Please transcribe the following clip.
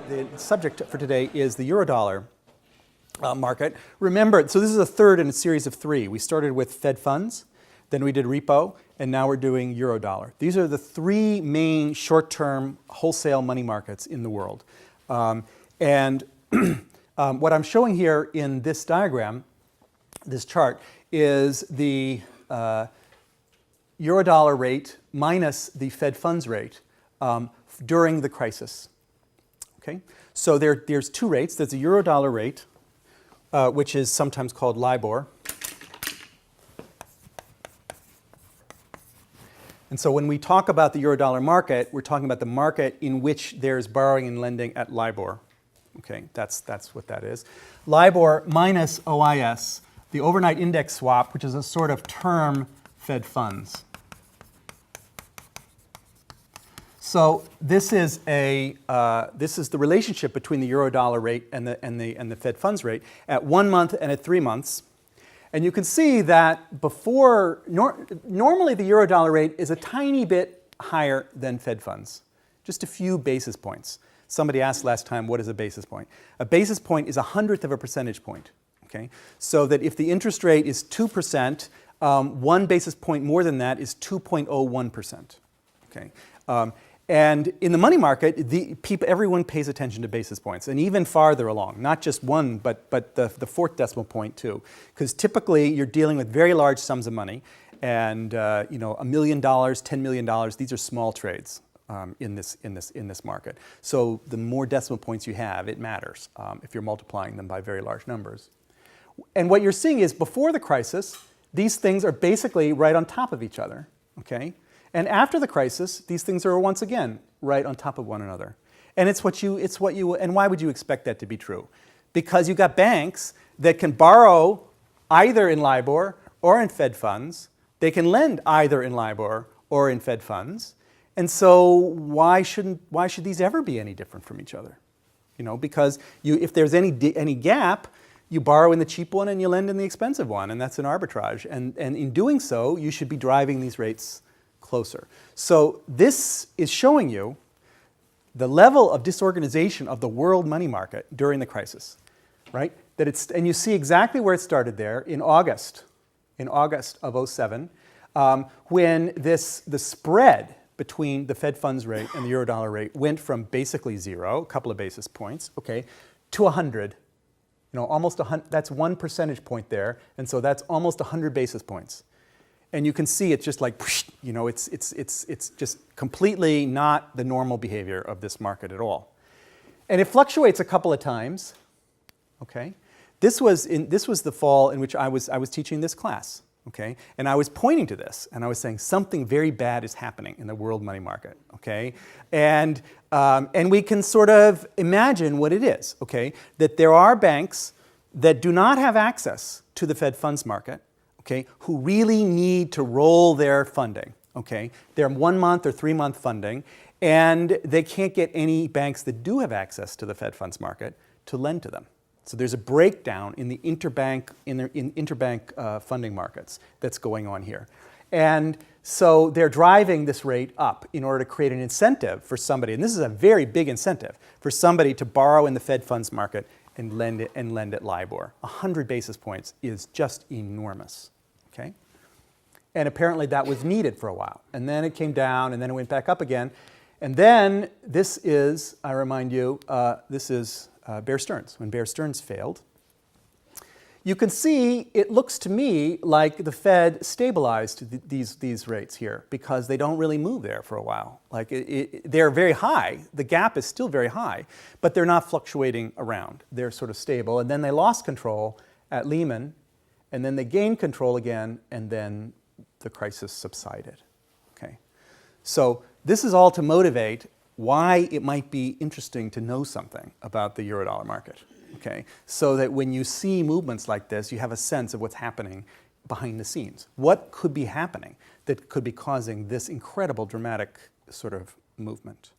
The subject for today is the Eurodollar market. Remember, so this is a third in a series of three. We started with Fed funds, then we did repo, and now we're doing Eurodollar. These are the three main short-term wholesale money markets in the world. What I'm showing here in this diagram, this chart, is the Eurodollar rate minus the Fed funds rate during the crisis. Okay? So there's two rates. There's a Eurodollar rate, which is sometimes called LIBOR. And so when we talk about the Eurodollar market, we're talking about the market in which there's borrowing and lending at LIBOR. Okay, that's what that is. LIBOR minus OIS, the overnight index swap, which is a sort of term Fed funds. So this is the relationship between the Eurodollar rate and the Fed funds rate at 1 month and at 3 months. And you can see that before, normally the Eurodollar rate is a tiny bit higher than Fed funds, just a few basis points. Somebody asked last time, what is a basis point? A basis point is 1/100 of a percentage point. Okay? So that if the interest rate is 2%, 1 basis point more than that is 2.01%. Okay? And in the money market, everyone pays attention to basis points, and even farther along, not just one, but the fourth decimal point too. Because typically you're dealing with very large sums of money, and $1 million, $10 million, these are small trades in this market. So the more decimal points you have, it matters if you're multiplying them by very large numbers. And what you're seeing is before the crisis, these things are basically right on top of each other. Okay? And after the crisis, these things are once again right on top of one another. And and why would you expect that to be true? Because you've got banks that can borrow either in LIBOR or in Fed funds. They can lend either in LIBOR or in Fed funds. And so why should these ever be any different from each other? Because if there's any gap, you borrow in the cheap one and you lend in the expensive one, and that's an arbitrage. And in doing so, you should be driving these rates closer. So this is showing you the level of disorganization of the world money market during the crisis, right? And you see exactly where it started there in August of 2007, when the spread between the Fed funds rate and the Eurodollar rate went from basically 0, a couple of basis points, okay, to 100. Almost 100. That's 1 percentage point there, and so that's almost 100 basis points. And you can see it's just like, it's just completely not the normal behavior of this market at all. And it fluctuates a couple of times. Okay, this was the fall in which I was teaching this class. Okay, and I was pointing to this, and I was saying something very bad is happening in the world money market. Okay, and we can sort of imagine what it is. Okay, that there are banks that do not have access to the Fed funds market. Okay, who really need to roll their funding. Okay, they're 1 month or 3 month funding, and they can't get any banks that do have access to the Fed funds market to lend to them. So there's a breakdown in the interbank funding markets that's going on here, and so they're driving this rate up in order to create an incentive for somebody, and this is a very big incentive for somebody to borrow in the Fed funds market and lend at LIBOR. 100 basis points is just enormous. Okay? And apparently that was needed for a while. And then it came down, and then it went back up again. And then this is, I remind you, this is Bear Stearns, when Bear Stearns failed. You can see, it looks to me like the Fed stabilized these rates here because they don't really move there for a while. Like they're very high. The gap is still very high, but they're not fluctuating around. They're sort of stable. And then they lost control at Lehman, and then they gained control again, and then the crisis subsided. Okay, so this is all to motivate why it might be interesting to know something about the Eurodollar market. Okay, so that when you see movements like this, you have a sense of what's happening behind the scenes. What could be happening that could be causing this incredible dramatic sort of movement?